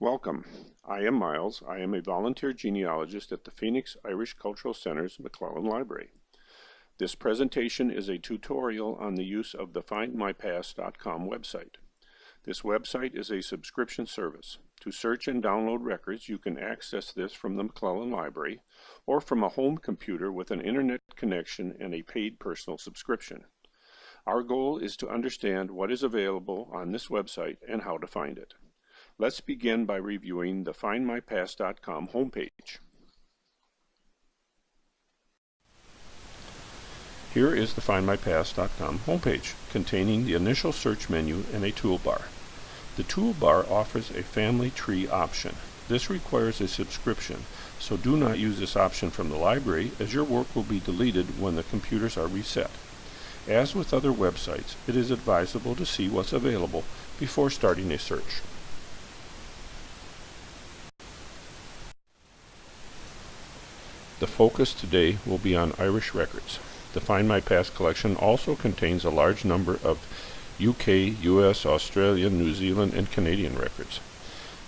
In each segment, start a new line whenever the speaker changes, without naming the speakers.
Welcome. I am Miles. I am a volunteer genealogist at the Phoenix Irish Cultural Center's McClelland Library. This presentation is a tutorial on the use of the Findmypast.com website. This website is a subscription service. To search and download records, you can access this from the McClelland Library or from a home computer with an internet connection and a paid personal subscription. Our goal is to understand what is available on this website and how to find it. Let's begin by reviewing the Findmypast.com homepage. Here is the Findmypast.com homepage, containing the initial search menu and a toolbar. The toolbar offers a family tree option. This requires a subscription, so do not use this option from the library, as your work will be deleted when the computers are reset. As with other websites, it is advisable to see what's available before starting a search. The focus today will be on Irish records. The Findmypast collection also contains a large number of UK, US, Australian, New Zealand, and Canadian records.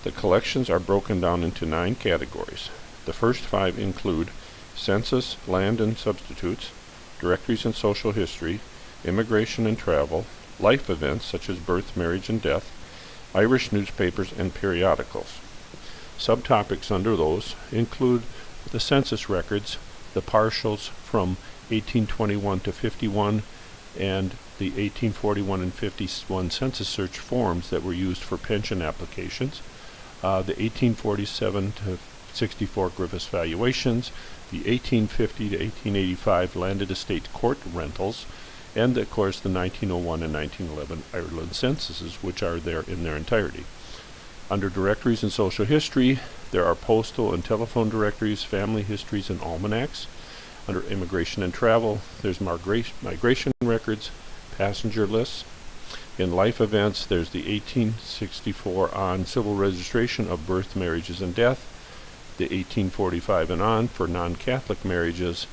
The collections are broken down into 9 categories. The first 5 include Census, Land and Substitutes, Directories and Social History, Immigration and Travel, Life Events such as Birth, Marriage, and Death, Irish Newspapers, and Periodicals. Subtopics under those include the census records, the partials from 1821 to 51, and the 1841 and 51 census search forms that were used for pension applications, the 1847 to 64 Griffith valuations, the 1850 to 1885 landed estate court rentals, and of course the 1901 and 1911 Ireland censuses, which are there in their entirety. Under Directories and Social History, there are postal and telephone directories, family histories, and almanacs. Under Immigration and Travel, there's migration records, passenger lists. In Life Events, there's the 1864 on civil registration of birth, marriages, and death, the 1845 and on for non-Catholic marriages,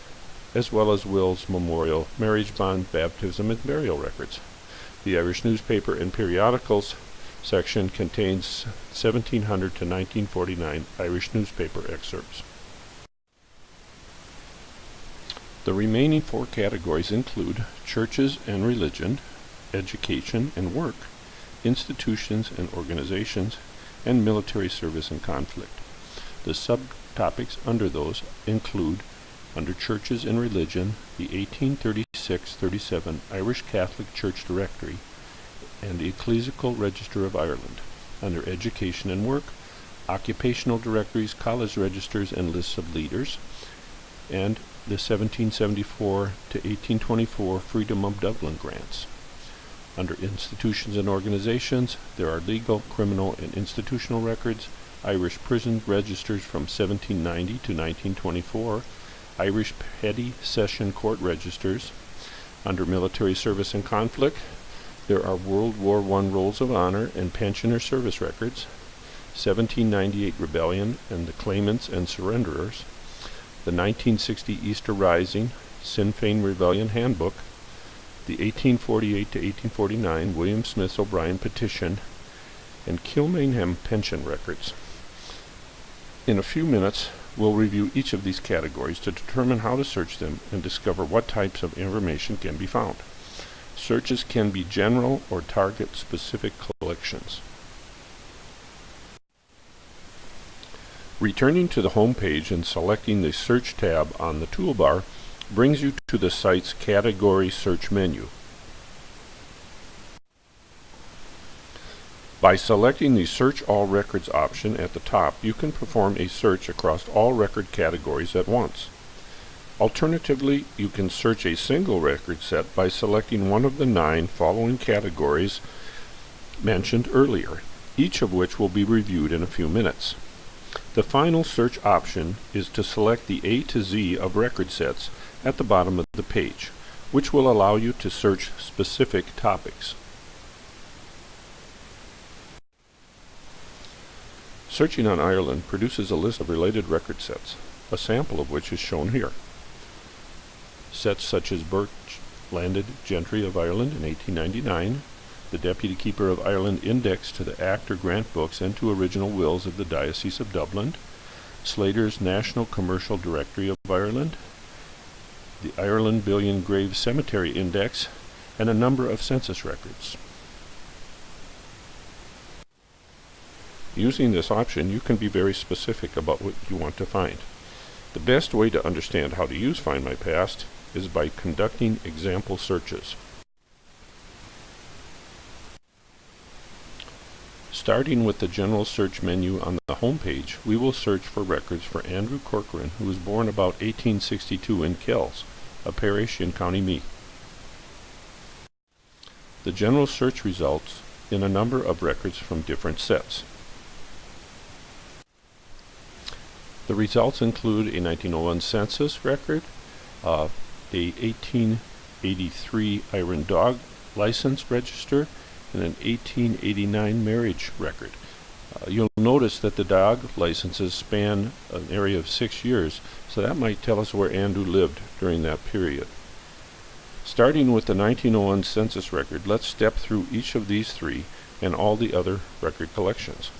as well as wills, memorial, marriage bond, baptism, and burial records. The Irish Newspaper and Periodicals section contains 1700 to 1949 Irish newspaper excerpts. The remaining 4 categories include churches and religion, education and work, institutions and organizations, and military service and conflict. The subtopics under those include, under churches and religion, the 1836-37 Irish Catholic Church Directory, and the Ecclesiastical Register of Ireland. Under education and work, occupational directories, college registers, and lists of leaders, and the 1774 to 1824 Freedom of Dublin grants. Under institutions and organizations, there are legal, criminal, and institutional records, Irish prison registers from 1790 to 1924, Irish petty session court registers. Under military service and conflict, there are World War I Rolls of Honor and Pensioner Service Records, 1798 Rebellion and the Claimants and Surrenderers, the 1960 Easter Rising Sinn Féin Rebellion Handbook, the 1848 to 1849 William Smith O'Brien Petition, and Kilmainham Pension Records. In a few minutes, we'll review each of these categories to determine how to search them and discover what types of information can be found. Searches can be general or target specific collections. Returning to the home page and selecting the Search tab on the toolbar brings you to the site's Category Search menu. By selecting the Search All Records option at the top, you can perform a search across all record categories at once. Alternatively, you can search a single record set by selecting one of the 9 following categories mentioned earlier, each of which will be reviewed in a few minutes. The final search option is to select the A to Z of record sets at the bottom of the page, which will allow you to search specific topics. Searching on Ireland produces a list of related record sets, a sample of which is shown here. Sets such as Birth, Landed Gentry of Ireland in 1899, The Deputy Keeper of Ireland Index to the Act or Grant Books and to original wills of the Diocese of Dublin, Slater's National Commercial Directory of Ireland, the Ireland Billion Grave Cemetery Index, and a number of census records. Using this option, you can be very specific about what you want to find. The best way to understand how to use Findmypast is by conducting example searches. Starting with the general search menu on the home page, we will search for records for Andrew Corcoran, who was born about 1862 in Kells, a parish in County Meath. The general search results in a number of records from different sets. The results include a 1901 census record, a 1883 Iron Dog license register, and an 1889 marriage record. You'll notice that the dog licenses span an area of 6 years, so that might tell us where Andrew lived during that period. Starting with the 1901 census record, let's step through each of these three and all the other record collections.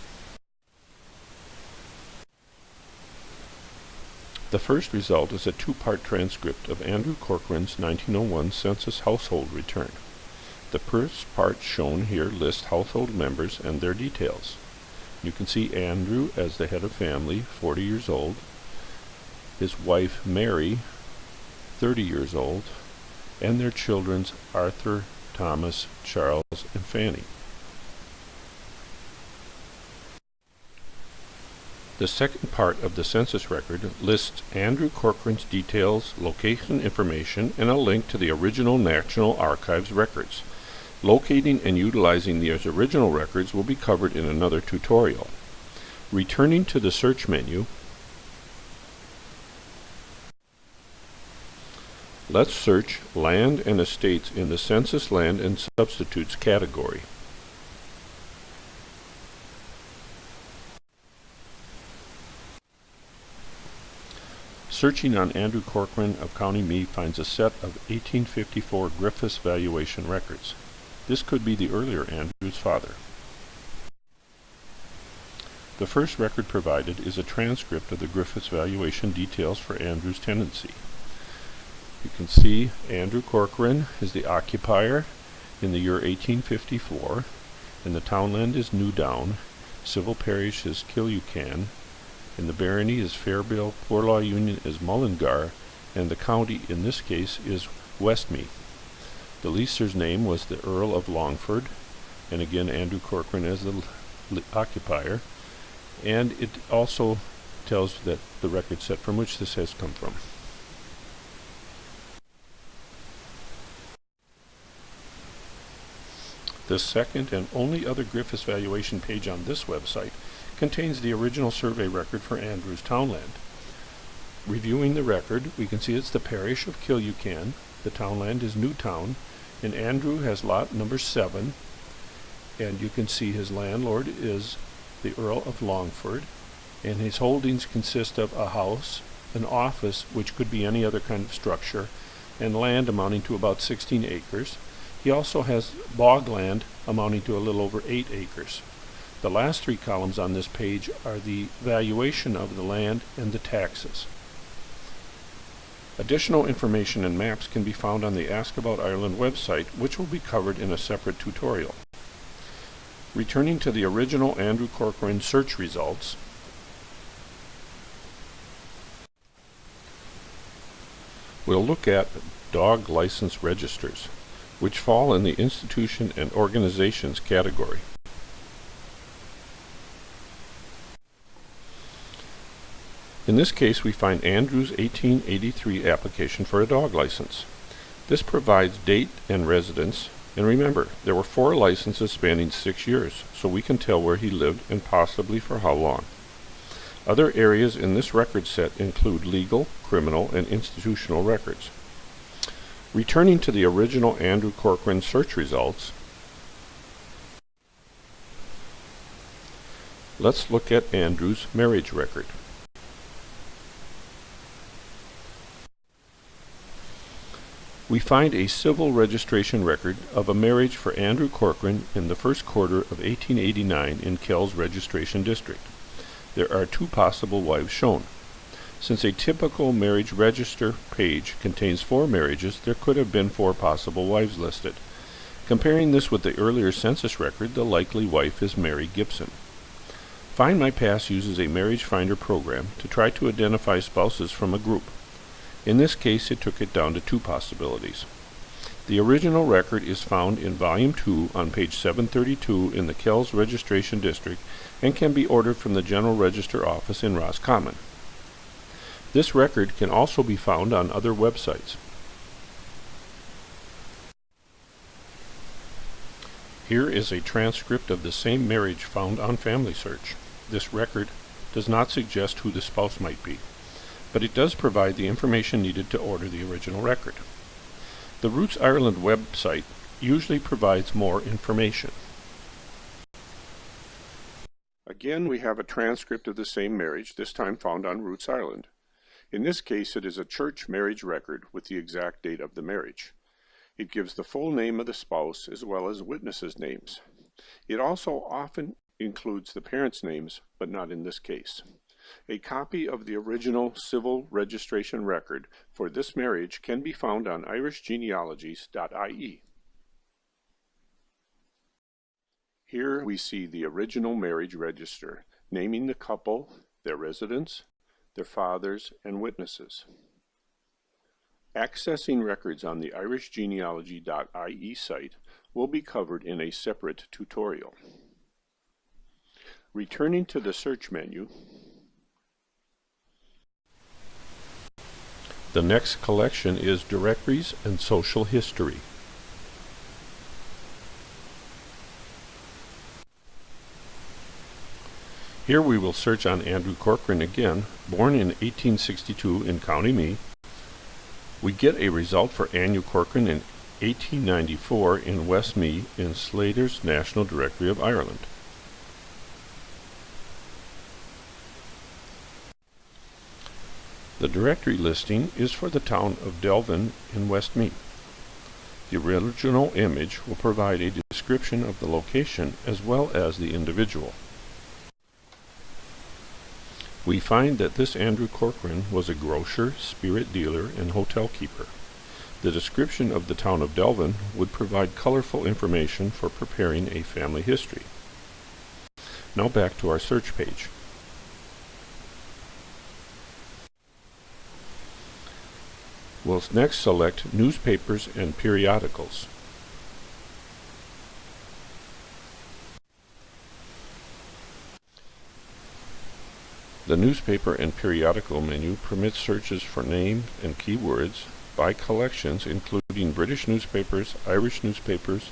The first result is a two-part transcript of Andrew Corcoran's 1901 census household return. The first part shown here lists household members and their details. You can see Andrew as the head of family, 40 years old, his wife Mary, 30 years old, and their children Arthur, Thomas, Charles, and Fanny. The second part of the census record lists Andrew Corcoran's details, location information, and a link to the original National Archives records. Locating and utilizing these original records will be covered in another tutorial. Returning to the search menu, let's search land and estates in the Census Land and Substitutes category. Searching on Andrew Corcoran of County Meath finds a set of 1854 Griffith's Valuation records. This could be the earlier Andrew's father. The first record provided is a transcript of the Griffith's Valuation details for Andrew's tenancy. You can see Andrew Corcoran is the occupier in the year 1854, and the townland is Newdown, civil parish is Killucan, and the barony is Fairbill, poor law union is Mullingar, and the county in this case is Westmeath. The leaser's name was the Earl of Longford, and again Andrew Corcoran as the occupier, and it also tells that the record set from which this has come from. The second and only other Griffith's Valuation page on this website contains the original survey record for Andrew's townland. Reviewing the record, we can see it's the parish of Killucan, the townland is Newtown, and Andrew has lot number 7, and you can see his landlord is the Earl of Longford, and his holdings consist of a house, an office, which could be any other kind of structure, and land amounting to about 16 acres. He also has bog land amounting to a little over 8 acres. The last 3 columns on this page are the valuation of the land and the taxes. Additional information and maps can be found on the Ask About Ireland website, which will be covered in a separate tutorial. Returning to the original Andrew Corcoran search results, we'll look at dog license registers, which fall in the institution and organizations category. In this case, we find Andrew's 1883 application for a dog license. This provides date and residence, and remember, there were 4 licenses spanning 6 years, so we can tell where he lived and possibly for how long. Other areas in this record set include legal, criminal, and institutional records. Returning to the original Andrew Corcoran search results, let's look at Andrew's marriage record. We find a civil registration record of a marriage for Andrew Corcoran in the first quarter of 1889 in Kells Registration District. There are 2 possible wives shown. Since a typical marriage register page contains 4 marriages, there could have been 4 possible wives listed. Comparing this with the earlier census record, the likely wife is Mary Gibson. Findmypast uses a marriage finder program to try to identify spouses from a group. In this case, it took it down to 2 possibilities. The original record is found in Volume 2 on page 732 in the Kells Registration District and can be ordered from the General Register Office in Roscommon. This record can also be found on other websites. Here is a transcript of the same marriage found on Family Search. This record does not suggest who the spouse might be, but it does provide the information needed to order the original record. The Roots Ireland website usually provides more information. Again, we have a transcript of the same marriage, this time found on Roots Ireland. In this case, it is a church marriage record with the exact date of the marriage. It gives the full name of the spouse as well as witnesses' names. It also often includes the parents' names, but not in this case. A copy of the original civil registration record for this marriage can be found on Genealogies.ie. Here we see the original marriage register, naming the couple, their residence, their fathers, and witnesses. Accessing records on the Genealogy.ie site will be covered in a separate tutorial. Returning to the search menu, the next collection is Directories and Social History. Here we will search on Andrew Corcoran again, born in 1862 in County Meath. We get a result for Andrew Corcoran in 1894 in West Meath in Slater's National Directory of Ireland. The directory listing is for the town of Dublin in West Meath. The original image will provide a description of the location as well as the individual. We find that this Andrew Corcoran was a grocer, spirit dealer, and hotel keeper. The description of the town of Dublin would provide colorful information for preparing a family history. Now back to our search page. We'll next select newspapers and periodicals. The newspaper and periodical menu permits searches for names and keywords by collections including British newspapers, Irish newspapers,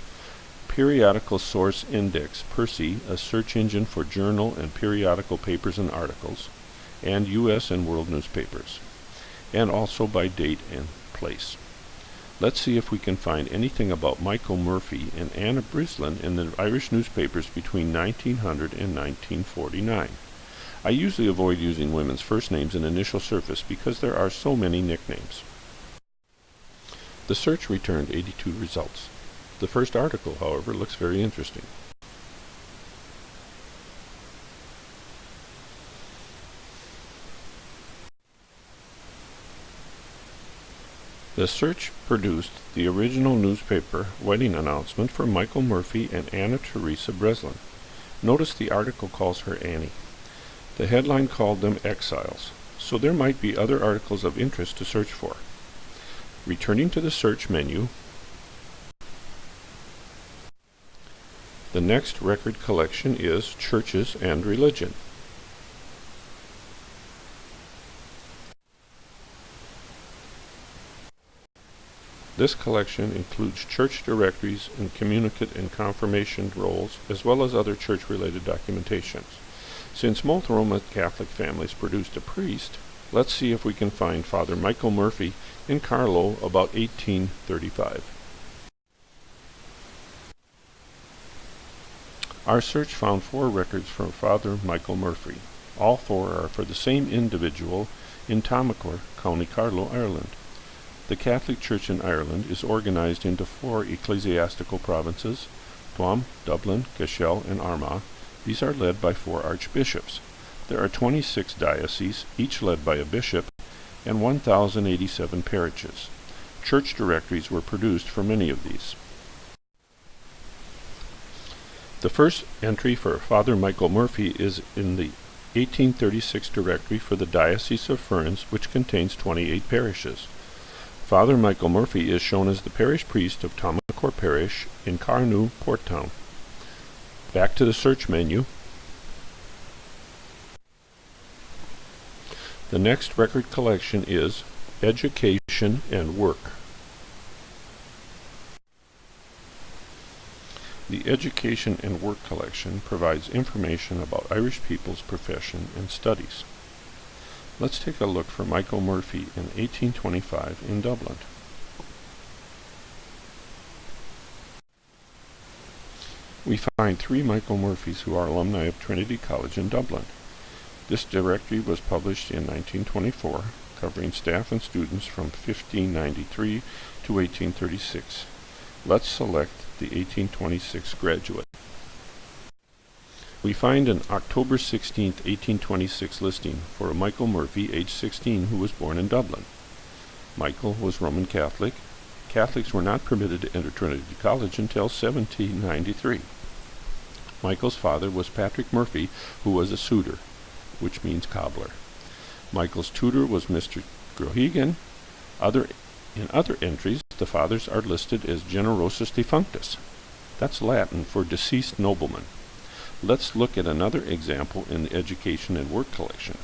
Periodical Source Index, PERSI, a search engine for journal and periodical papers and articles, and U.S. and world newspapers, and also by date and place. Let's see if we can find anything about Michael Murphy and Anna Brislin in the Irish newspapers between 1900 and 1949. I usually avoid using women's first names in initial surface because there are so many nicknames. The search returned 82 results. The first article, however, looks very interesting. The search produced the original newspaper wedding announcement for Michael Murphy and Anna Teresa Breslin. Notice the article calls her Annie. The headline called them exiles, so there might be other articles of interest to search for. Returning to the search menu, the next record collection is Churches and Religion. This collection includes church directories and communicate and confirmation rolls, as well as other church-related documentations. Since most Roman Catholic families produced a priest, let's see if we can find Father Michael Murphy in Carlow about 1835. Our search found 4 records from Father Michael Murphy. All 4 are for the same individual in Tomacor, County Carlow, Ireland. The Catholic Church in Ireland is organized into 4 ecclesiastical provinces: Tuam, Dublin, Cashel, and Armagh. These are led by 4 archbishops. There are 26 dioceses, each led by a bishop, and 1,087 parishes. Church directories were produced for many of these. The first entry for Father Michael Murphy is in the 1836 directory for the Diocese of Ferns, which contains 28 parishes. Father Michael Murphy is shown as the parish priest of Tomacore Parish in Carnew, Porttown. Back to the search menu. The next record collection is Education and Work. The Education and Work collection provides information about Irish people's profession and studies. Let's take a look for Michael Murphy in 1825 in Dublin. We find 3 Michael Murphys who are alumni of Trinity College in Dublin. This directory was published in 1924, covering staff and students from 1593 to 1836. Let's select the 1826 graduate. We find an October 16, 1826 listing for a Michael Murphy, age 16, who was born in Dublin. Michael was Roman Catholic. Catholics were not permitted to enter Trinity College until 1793. Michael's father was Patrick Murphy, who was a suitor, which means cobbler. Michael's tutor was Mr. Grohegan. In other entries, the fathers are listed as generosus defunctus. That's Latin for deceased nobleman. Let's look at another example in the Education and Work collection.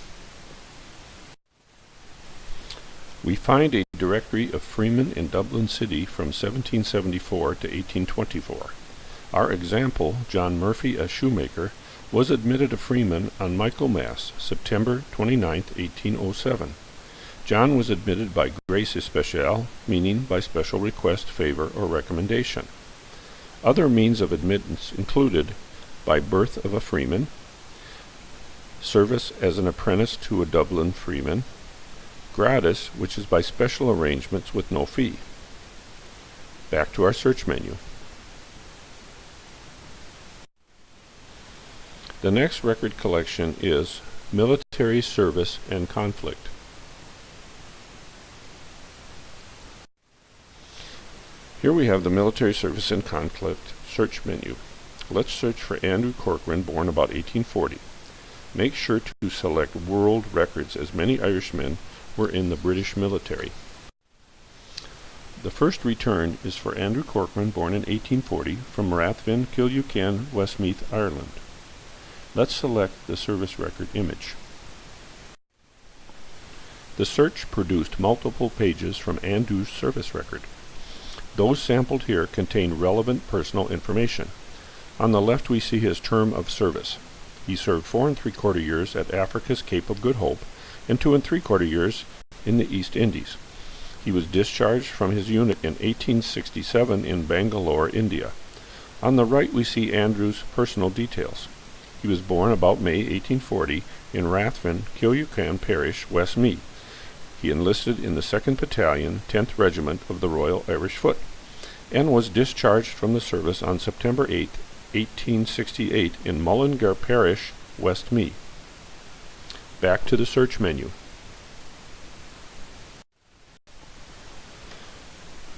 We find a directory of freemen in Dublin City from 1774 to 1824. Our example, John Murphy, a shoemaker, was admitted a freeman on Michaelmas, September 29, 1807. John was admitted by grace spéciale, meaning by special request, favor, or recommendation. Other means of admittance included by birth of a freeman, service as an apprentice to a Dublin freeman, gratis, which is by special arrangements with no fee. Back to our search menu. The next record collection is Military Service and Conflict. Here we have the Military Service and Conflict search menu. Let's search for Andrew Corcoran, born about 1840. Make sure to select World Records, as many Irishmen were in the British military. The first return is for Andrew Corcoran, born in 1840, from Rathvin, Killucan, West Meath, Ireland. Let's select the service record image. The search produced multiple pages from Andrew's service record. Those sampled here contain relevant personal information. On the left we see his term of service. He served 4 3/4 years at Africa's Cape of Good Hope and 2 3/4 years in the East Indies. He was discharged from his unit in 1867 in Bangalore, India. On the right we see Andrew's personal details. He was born about May 1840 in Rathvin, Killucan Parish, West Meath. He enlisted in the 2nd Battalion, 10th Regiment of the Royal Irish Foot, and was discharged from the service on September 8, 1868 in Mullingar Parish, West Meath. Back to the search menu.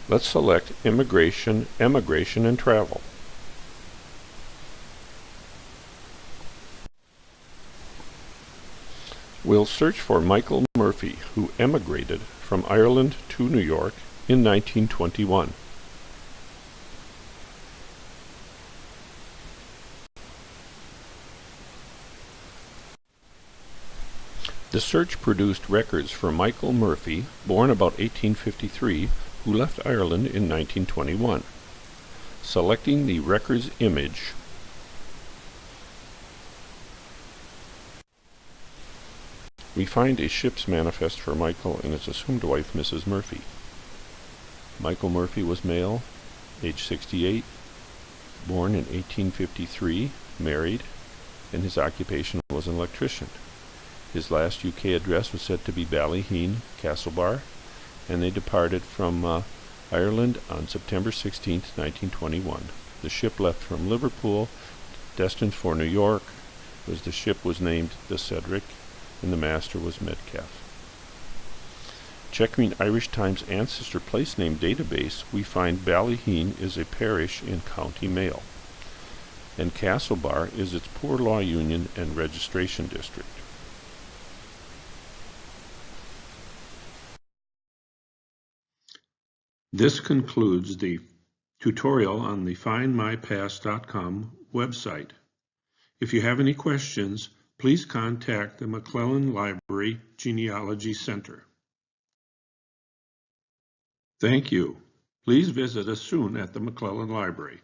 Let's select Emigration and Travel. We'll search for Michael Murphy, who emigrated from Ireland to New York in 1921. The search produced records for Michael Murphy, born about 1853, who left Ireland in 1921. Selecting the record's image, we find a ship's manifest for Michael and his assumed wife, Mrs. Murphy. Michael Murphy was male, age 68, born in 1853, married, and his occupation was an electrician. His last UK address was said to be Ballyheen, Castlebar. and they departed from Ireland on September 16, 1921. The ship left from Liverpool, destined for New York. The ship was named the Cedric, and the master was Metcalfe. Checking Irish Times Ancestor Place Name database, we find Ballyheen is a parish in County Mayo, and Castlebar is its poor law union and registration district. This concludes the tutorial on the Findmypast.com website. If you have any questions, please contact the McClelland Library Genealogy Center. Thank you. Please visit us soon at the McClelland Library.